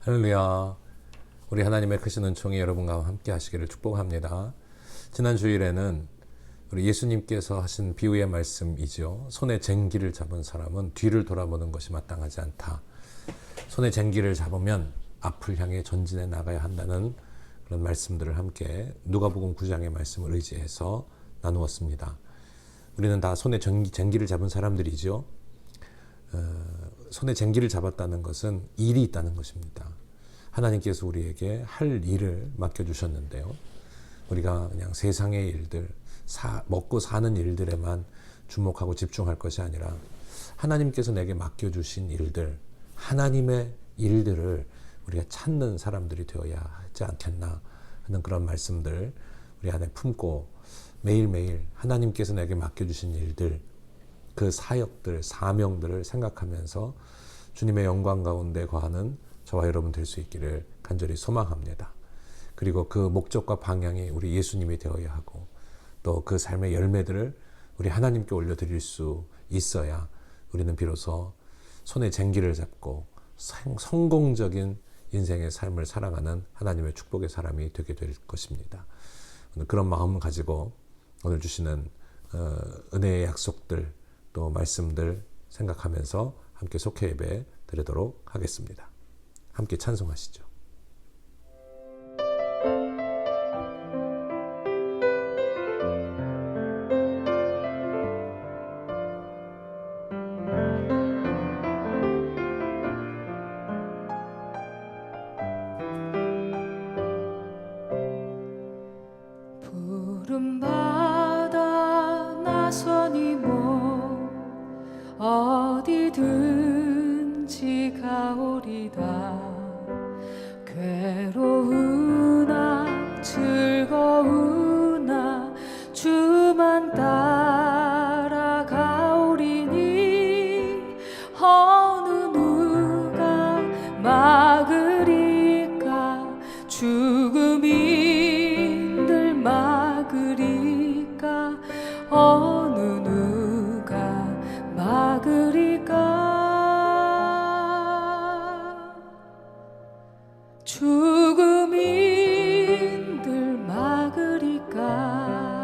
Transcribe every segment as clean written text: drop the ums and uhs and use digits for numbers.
할렐루야. 우리 하나님의 크신 은총이 여러분과 함께 하시기를 축복합니다. 지난 주일에는 우리 예수님께서 하신 비유의 말씀이죠. 손에 쟁기를 잡은 사람은 뒤를 돌아보는 것이 마땅하지 않다. 손에 쟁기를 잡으면 앞을 향해 전진해 나가야 한다는 그런 말씀들을 함께 누가복음 9장의 말씀을 의지해서 나누었습니다. 우리는 다 손에 쟁기를 잡은 사람들이죠. 손에 쟁기를 잡았다는 것은 일이 있다는 것입니다. 하나님께서 우리에게 할 일을 맡겨주셨는데요. 우리가 그냥 세상의 일들, 먹고 사는 일들에만 주목하고 집중할 것이 아니라 하나님께서 내게 맡겨주신 일들, 하나님의 일들을 우리가 찾는 사람들이 되어야 하지 않겠나 하는 그런 말씀들 우리 안에 품고 매일매일 하나님께서 내게 맡겨주신 일들, 그 사역들, 사명들을 생각하면서 주님의 영광 가운데 거하는 저와 여러분 될 수 있기를 간절히 소망합니다. 그리고 그 목적과 방향이 우리 예수님이 되어야 하고 또 그 삶의 열매들을 우리 하나님께 올려드릴 수 있어야 우리는 비로소 손에 쟁기를 잡고 성공적인 인생의 삶을 살아가는 하나님의 축복의 사람이 되게 될 것입니다. 그런 마음을 가지고 오늘 주시는 은혜의 약속들 또 말씀들 생각하면서 함께 속회 예배 드리도록 하겠습니다. 함께 찬송하시죠. 푸른 바다 나서니 어디든지 가오리다. 괴로우나 즐거우나 주만 따라가오리니 어느 누가 막으리까. 죽음이 늘 막으리까. 어느 누가 막으리까. 죽음인들 막으리까.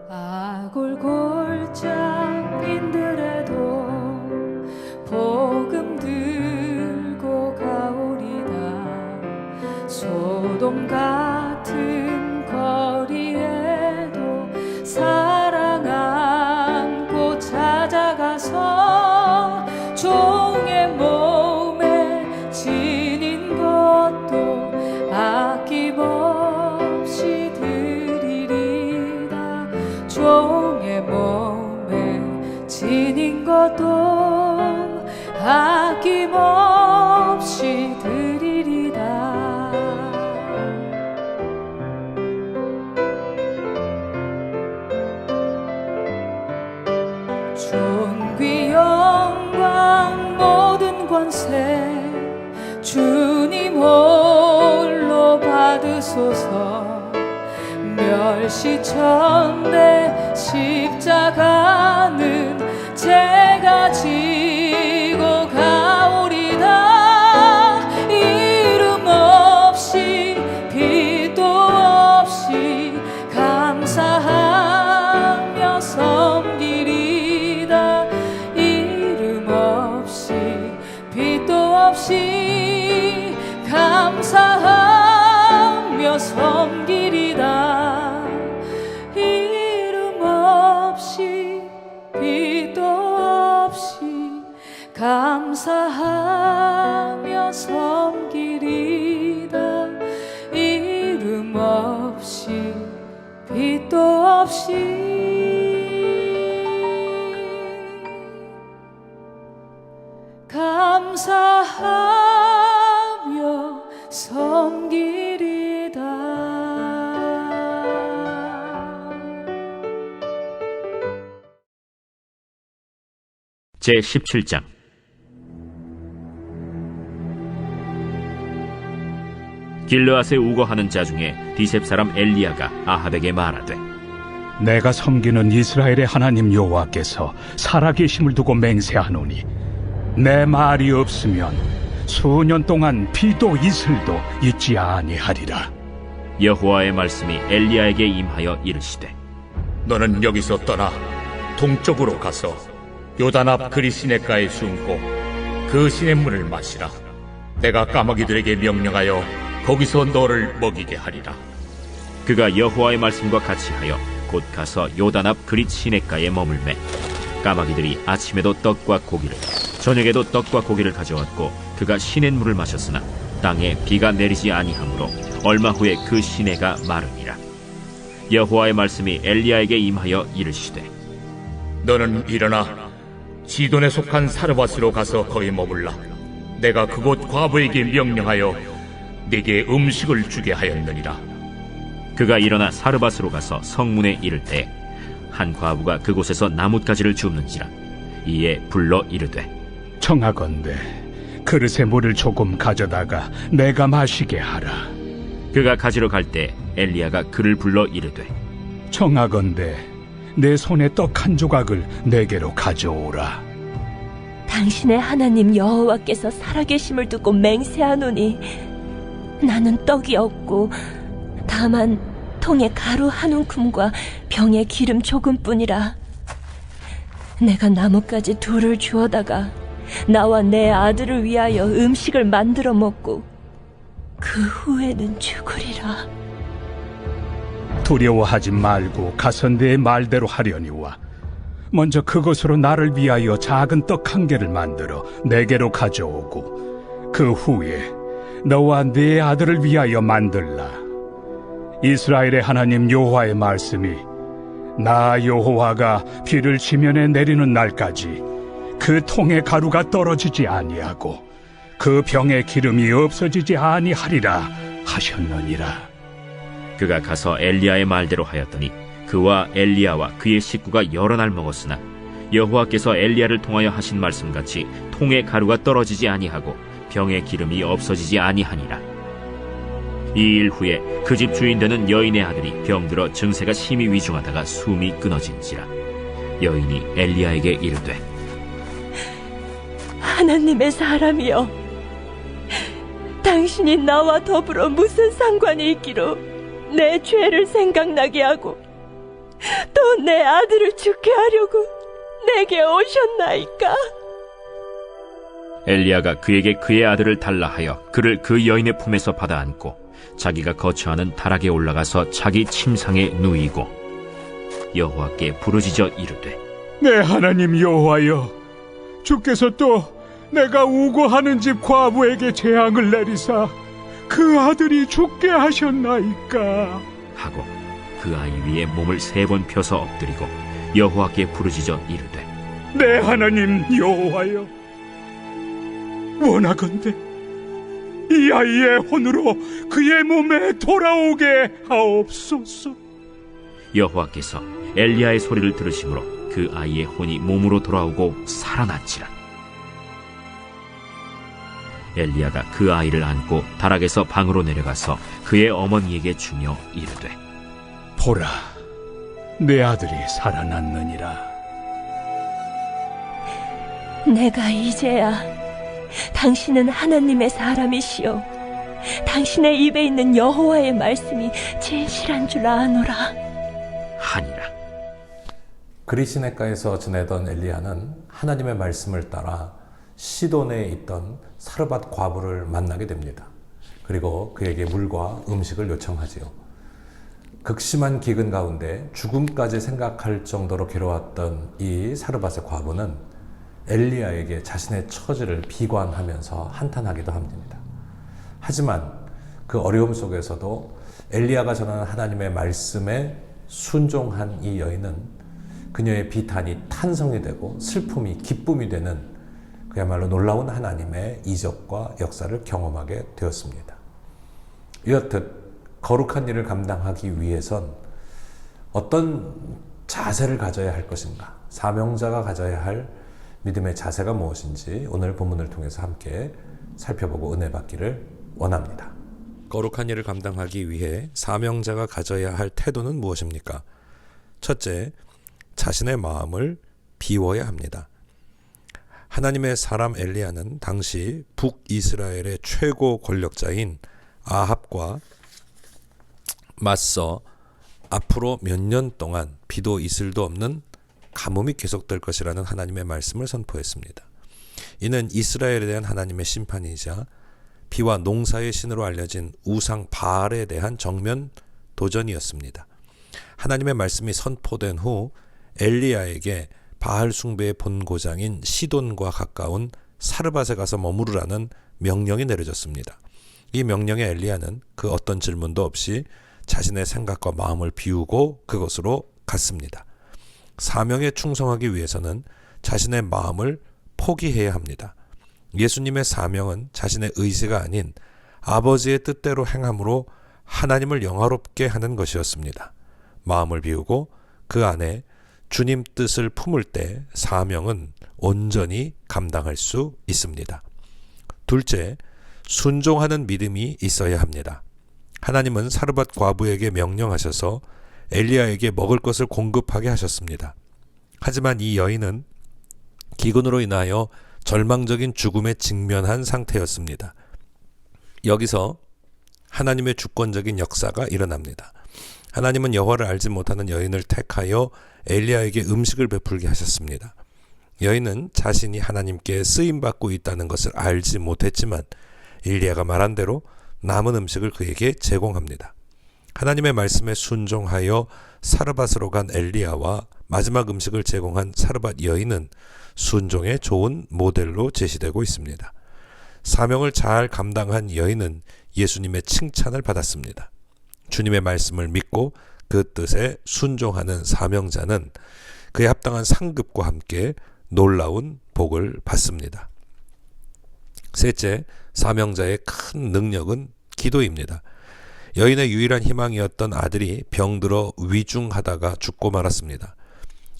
아골골짝인들에도 복음 들고 가오리다. 소돔 같은 거리에도 사랑 안고 찾아가서 종의 몸에 지닌 것도 아낌없이 드리리다. 종의 몸에 지닌 것도 아낌없이 드리리다. 존귀 영광 모든 권세 주님 홀로 받으소서. 멸시천대 십자가는 제가 지고 가오리다. 이름 없이 빛도 없이 감사하며 섬기리다. 이름 없이 빛도 없이 감사하며 섬기리다. 이름 없이 빛도 없이 감사하며 섬기리다. 이름 없이 빛도 없이 감사하며 섬기리다. 제17장 길르앗에 우거하는 자 중에 디셉 사람 엘리야가 아합에게 말하되 내가 섬기는 이스라엘의 하나님 여호와께서 살아계심을 두고 맹세하노니 내 말이 없으면 수년 동안 비도 이슬도 있지 아니하리라. 여호와의 말씀이 엘리야에게 임하여 이르시되 너는 여기서 떠나 동쪽으로 가서 요단 앞 그리 시냇가에 숨고 그 시냇물을 마시라. 내가 까마귀들에게 명령하여 거기서 너를 먹이게 하리라. 그가 여호와의 말씀과 같이 하여 곧 가서 요단 앞 그릿 시냇가에 머물매 까마귀들이 아침에도 떡과 고기를 저녁에도 떡과 고기를 가져왔고 그가 시냇물을 마셨으나 땅에 비가 내리지 아니하므로 얼마 후에 그 시내가 마르니라. 여호와의 말씀이 엘리야에게 임하여 이르시되 너는 일어나 시돈에 속한 사르밧으로 가서 거기 머물라. 내가 그곳 과부에게 명령하여 네게 음식을 주게 하였느니라. 그가 일어나 사르밧으로 가서 성문에 이를 때 한 과부가 그곳에서 나뭇가지를 줍는지라. 이에 불러 이르되 청하건대 그릇에 물을 조금 가져다가 내가 마시게 하라. 그가 가지러 갈 때 엘리야가 그를 불러 이르되 청하건대 내 손에 떡 한 조각을 내게로 가져오라. 당신의 하나님 여호와께서 살아계심을 두고 맹세하노니 나는 떡이 없고 다만 통에 가루 한 움큼과 병에 기름 조금뿐이라. 내가 나뭇가지 둘을 주워다가 나와 내 아들을 위하여 음식을 만들어 먹고 그 후에는 죽으리라. 두려워하지 말고 가서 내 말대로 하려니와 먼저 그것으로 나를 위하여 작은 떡 한 개를 만들어 내게로 가져오고 그 후에 너와 네 아들을 위하여 만들라. 이스라엘의 하나님 여호와의 말씀이 나 여호와가 비를 지면에 내리는 날까지 그 통에 가루가 떨어지지 아니하고 그 병에 기름이 없어지지 아니하리라 하셨느니라. 그가 가서 엘리야의 말대로 하였더니 그와 엘리야와 그의 식구가 여러 날 먹었으나 여호와께서 엘리야를 통하여 하신 말씀같이 통에 가루가 떨어지지 아니하고 병에 기름이 없어지지 아니하니라. 이 일 후에 그 집 주인 되는 여인의 아들이 병들어 증세가 심히 위중하다가 숨이 끊어진지라. 여인이 엘리야에게 이르되 하나님의 사람이여, 당신이 나와 더불어 무슨 상관이 있기로 내 죄를 생각나게 하고 또 내 아들을 죽게 하려고 내게 오셨나이까? 엘리야가 그에게 그의 아들을 달라 하여 그를 그 여인의 품에서 받아 안고 자기가 거처하는 다락에 올라가서 자기 침상에 누이고 여호와께 부르짖어 이르되 내 하나님 여호와여, 주께서 또 내가 우고하는 집 과부에게 재앙을 내리사 그 아들이 죽게 하셨나이까? 하고 그 아이 위에 몸을 3번 펴서 엎드리고 여호와께 부르짖어 이르되 내 하나님 여호와여, 원하건대 이 아이의 혼으로 그의 몸에 돌아오게 하옵소서. 여호와께서 엘리야의 소리를 들으심으로 그 아이의 혼이 몸으로 돌아오고 살아났지라. 엘리야가 그 아이를 안고 다락에서 방으로 내려가서 그의 어머니에게 주며 이르되 보라, 내 아들이 살아났느니라. 내가 이제야 당신은 하나님의 사람이시오, 당신의 입에 있는 여호와의 말씀이 진실한 줄 아노라 하니라. 그리시네가에서 지내던 엘리야는 하나님의 말씀을 따라 시돈에 있던 사르밧 과부를 만나게 됩니다. 그리고 그에게 물과 음식을 요청하지요. 극심한 기근 가운데 죽음까지 생각할 정도로 괴로웠던 이 사르밧의 과부는 엘리야에게 자신의 처지를 비관하면서 한탄하기도 합니다. 하지만 그 어려움 속에서도 엘리야가 전하는 하나님의 말씀에 순종한 이 여인은 그녀의 비탄이 탄성이 되고 슬픔이 기쁨이 되는 그야말로 놀라운 하나님의 이적과 역사를 경험하게 되었습니다. 이렇듯 거룩한 일을 감당하기 위해선 어떤 자세를 가져야 할 것인가, 사명자가 가져야 할 믿음의 자세가 무엇인지 오늘 본문을 통해서 함께 살펴보고 은혜 받기를 원합니다. 거룩한 일을 감당하기 위해 사명자가 가져야 할 태도는 무엇입니까? 첫째, 자신의 마음을 비워야 합니다. 하나님의 사람 엘리야는 당시 북이스라엘의 최고 권력자인 아합과 맞서 앞으로 몇 년 동안 비도 이슬도 없는 가뭄이 계속될 것이라는 하나님의 말씀을 선포했습니다. 이는 이스라엘에 대한 하나님의 심판이자 비와 농사의 신으로 알려진 우상 바알에 대한 정면 도전이었습니다. 하나님의 말씀이 선포된 후 엘리야에게 바알 숭배의 본고장인 시돈과 가까운 사르밧에 가서 머무르라는 명령이 내려졌습니다. 이 명령에 엘리야는 그 어떤 질문도 없이 자신의 생각과 마음을 비우고 그곳으로 갔습니다. 사명에 충성하기 위해서는 자신의 마음을 포기해야 합니다. 예수님의 사명은 자신의 의지가 아닌 아버지의 뜻대로 행함으로 하나님을 영화롭게 하는 것이었습니다. 마음을 비우고 그 안에 주님 뜻을 품을 때 사명은 온전히 감당할 수 있습니다. 둘째, 순종하는 믿음이 있어야 합니다. 하나님은 사르밧 과부에게 명령하셔서 엘리야에게 먹을 것을 공급하게 하셨습니다. 하지만 이 여인은 기근으로 인하여 절망적인 죽음에 직면한 상태였습니다. 여기서 하나님의 주권적인 역사가 일어납니다. 하나님은 여호와를 알지 못하는 여인을 택하여 엘리야에게 음식을 베풀게 하셨습니다. 여인은 자신이 하나님께 쓰임받고 있다는 것을 알지 못했지만 엘리야가 말한 대로 남은 음식을 그에게 제공합니다. 하나님의 말씀에 순종하여 사르밧으로 간 엘리야와 마지막 음식을 제공한 사르밧 여인은 순종의 좋은 모델로 제시되고 있습니다. 사명을 잘 감당한 여인은 예수님의 칭찬을 받았습니다. 주님의 말씀을 믿고 그 뜻에 순종하는 사명자는 그에 합당한 상급과 함께 놀라운 복을 받습니다. 셋째, 사명자의 큰 능력은 기도입니다. 여인의 유일한 희망이었던 아들이 병들어 위중하다가 죽고 말았습니다.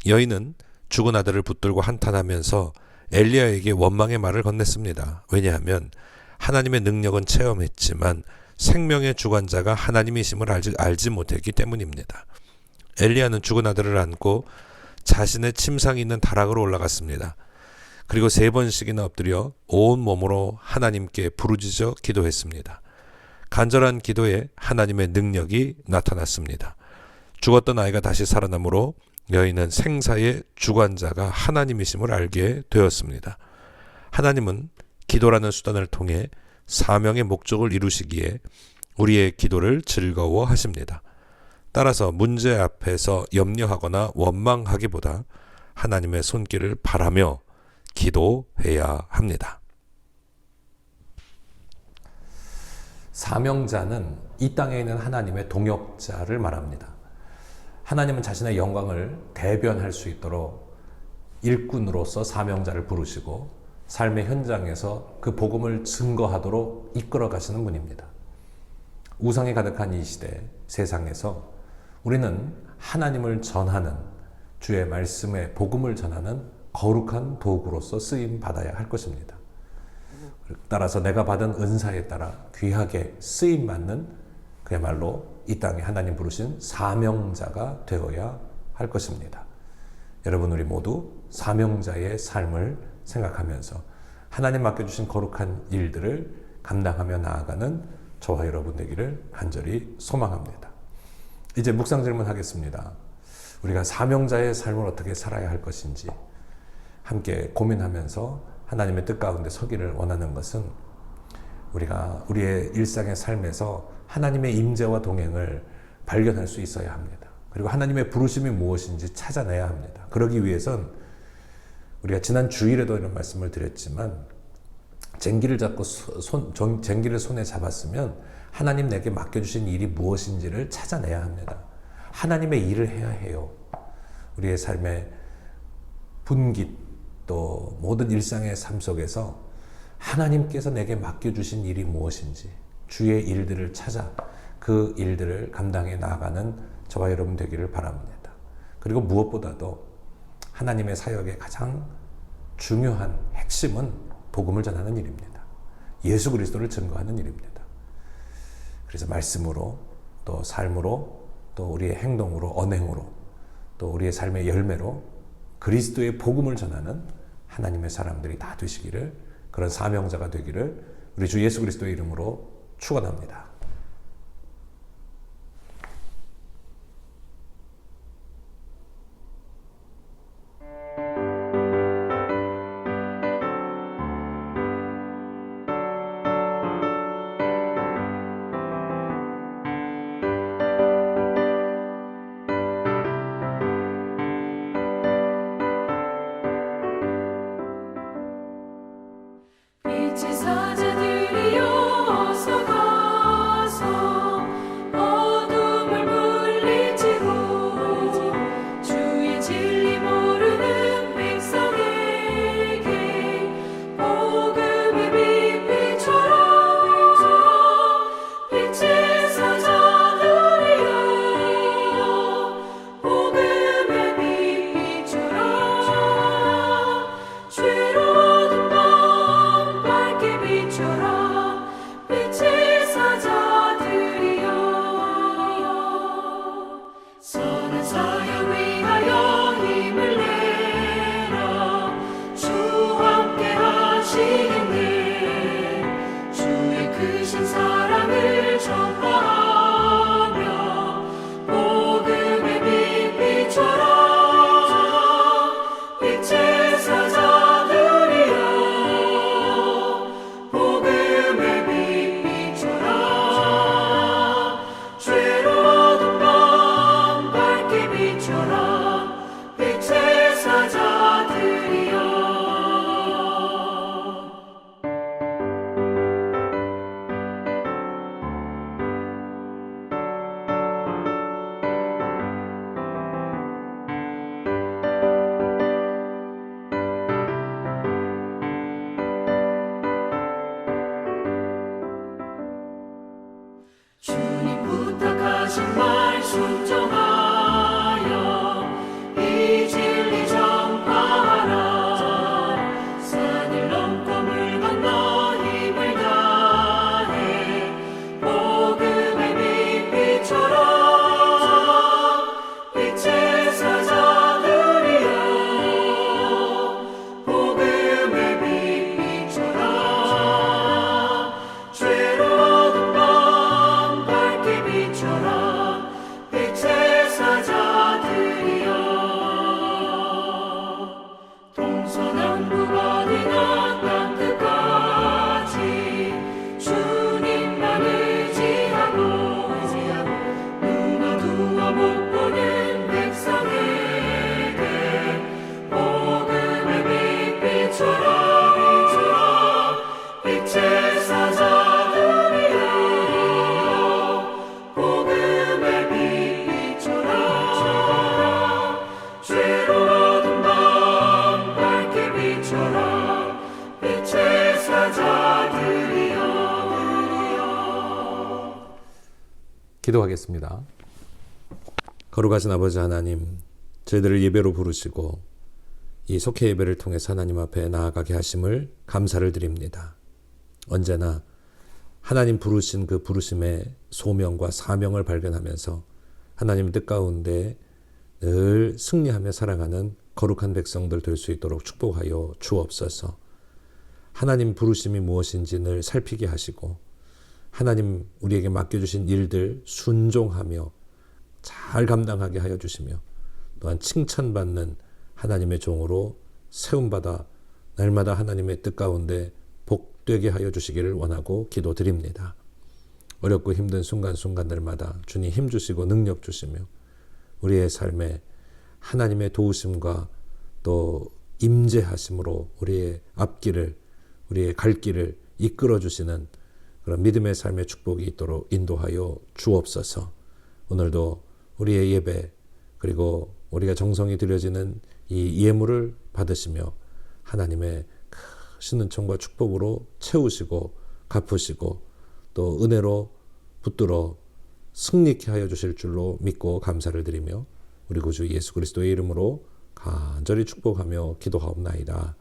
여인은 죽은 아들을 붙들고 한탄하면서 엘리야에게 원망의 말을 건넸습니다. 왜냐하면 하나님의 능력은 체험했지만 생명의 주관자가 하나님이심을 알지 못했기 때문입니다. 엘리야는 죽은 아들을 안고 자신의 침상이 있는 다락으로 올라갔습니다. 그리고 3번씩이나 엎드려 온 몸으로 하나님께 부르짖어 기도했습니다. 간절한 기도에 하나님의 능력이 나타났습니다. 죽었던 아이가 다시 살아나므로 여인은 생사의 주관자가 하나님이심을 알게 되었습니다. 하나님은 기도라는 수단을 통해 사명의 목적을 이루시기에 우리의 기도를 즐거워하십니다. 따라서 문제 앞에서 염려하거나 원망하기보다 하나님의 손길을 바라며 기도해야 합니다. 사명자는 이 땅에 있는 하나님의 동역자를 말합니다. 하나님은 자신의 영광을 대변할 수 있도록 일꾼으로서 사명자를 부르시고 삶의 현장에서 그 복음을 증거하도록 이끌어 가시는 분입니다. 우상이 가득한 이 시대 세상에서 우리는 하나님을 전하는 주의 말씀의 복음을 전하는 거룩한 도구로서 쓰임 받아야 할 것입니다. 따라서 내가 받은 은사에 따라 귀하게 쓰임 받는 그야말로 이 땅에 하나님 부르신 사명자가 되어야 할 것입니다. 여러분, 우리 모두 사명자의 삶을 생각하면서 하나님 맡겨주신 거룩한 일들을 감당하며 나아가는 저와 여러분 되기를 간절히 소망합니다. 이제 묵상 질문하겠습니다. 우리가 사명자의 삶을 어떻게 살아야 할 것인지 함께 고민하면서 하나님의 뜻 가운데 서기를 원하는 것은 우리가 우리의 일상의 삶에서 하나님의 임재와 동행을 발견할 수 있어야 합니다. 그리고 하나님의 부르심이 무엇인지 찾아내야 합니다. 그러기 위해선 우리가 지난 주일에도 이런 말씀을 드렸지만 쟁기를 잡고 쟁기를 손에 잡았으면 하나님 내게 맡겨주신 일이 무엇인지를 찾아내야 합니다. 하나님의 일을 해야 해요. 우리의 삶의 분깃 또 모든 일상의 삶 속에서 하나님께서 내게 맡겨주신 일이 무엇인지 주의 일들을 찾아 그 일들을 감당해 나아가는 저와 여러분 되기를 바랍니다. 그리고 무엇보다도 하나님의 사역의 가장 중요한 핵심은 복음을 전하는 일입니다. 예수 그리스도를 증거하는 일입니다. 그래서 말씀으로 또 삶으로 또 우리의 행동으로 언행으로 또 우리의 삶의 열매로 그리스도의 복음을 전하는 하나님의 사람들이 다 되시기를, 그런 사명자가 되기를 우리 주 예수 그리스도의 이름으로 축원합니다. 빛의 사자들이여 어서 가서 어둠을 물리치고 주의 진리 모르는 백성에게 복음의 빛 비춰라. 빛의 사자들이여 복음의 빛 비춰라. 죄로운 밤 밝게 비춰라. 빛의 사자들이여 선한 사역 위하여 힘을 내라. 주와 함께 하시겠네. 주의 크신 사랑을 전파하며 복음의 빛 비춰라. 빛의 사자들이여 복음의 빛 비춰라. 죄로운 밤 밝게 비춰라. 빛의 사자들이여 주님 부탁하신 말 순종하여 이 진리 전파하라. 산을 넘고 물 건너 힘을 다해 복음의 빛 비춰라. 빛의 사자들이여 복음의 빛 비춰라. 죄로운 밤 밝게 비춰라. 빛의 사자들이여 동서남북 어디나 땅끝까지 주님만 의지하고 눈 어두워 못 보는 백성에게 복음의 빛 비춰라. 빛의 사자들이여 복음의 빛 비춰라. 죄로운 밤 밝게 비춰라. 빛의 사자들이여 기도하겠습니다. 거룩하신 아버지 하나님, 저희들을 예배로 부르시고 이 속회 예배를 통해서 하나님 앞에 나아가게 하심을 감사를 드립니다. 언제나 하나님 부르신 그 부르심의 소명과 사명을 발견하면서 하나님 뜻 가운데 늘 승리하며 살아가는 거룩한 백성들 될 수 있도록 축복하여 주옵소서. 하나님 부르심이 무엇인지 늘 살피게 하시고 하나님 우리에게 맡겨주신 일들 순종하며 잘 감당하게 하여 주시며 또한 칭찬받는 하나님의 종으로 세움받아 날마다 하나님의 뜻 가운데 복되게 하여 주시기를 원하고 기도드립니다. 어렵고 힘든 순간순간들마다 주님 힘 주시고 능력 주시며 우리의 삶에 하나님의 도우심과 또 임재하심으로 우리의 앞길을, 우리의 갈 길을 이끌어 주시는 그런 믿음의 삶의 축복이 있도록 인도하여 주옵소서. 오늘도 우리의 예배 그리고 우리가 정성이 드려지는 이 예물을 받으시며 하나님의 크신 은총과 축복으로 채우시고 갚으시고 또 은혜로 붙들어 승리케 하여 주실 줄로 믿고 감사를 드리며 우리 구주 예수 그리스도의 이름으로 간절히 축복하며 기도하옵나이다.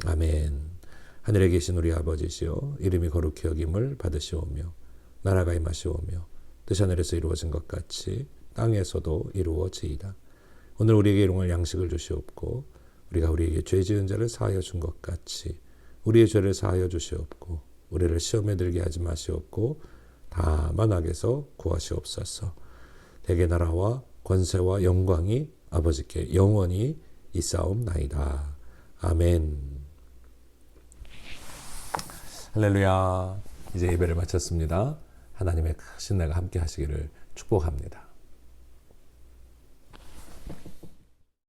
아멘. 하늘에 계신 우리 아버지시여 이름이 거룩히 여김을 받으시오며 나라가 임하시오며 뜻이 하늘에서 이루어진 것 같이 땅에서도 이루어지이다. 오늘 우리에게 일용할 양식을 주시옵고 우리가 우리에게 죄 지은 자를 사하여 준 것 같이 우리의 죄를 사하여 주시옵고 우리를 시험에 들게 하지 마시옵고 다만 악에서 구하시옵소서. 대개 나라와 권세와 영광이 아버지께 영원히 있사옵나이다. 아멘. 할렐루야. 이제 예배를 마쳤습니다. 하나님의 크신 내가 함께 하시기를 축복합니다.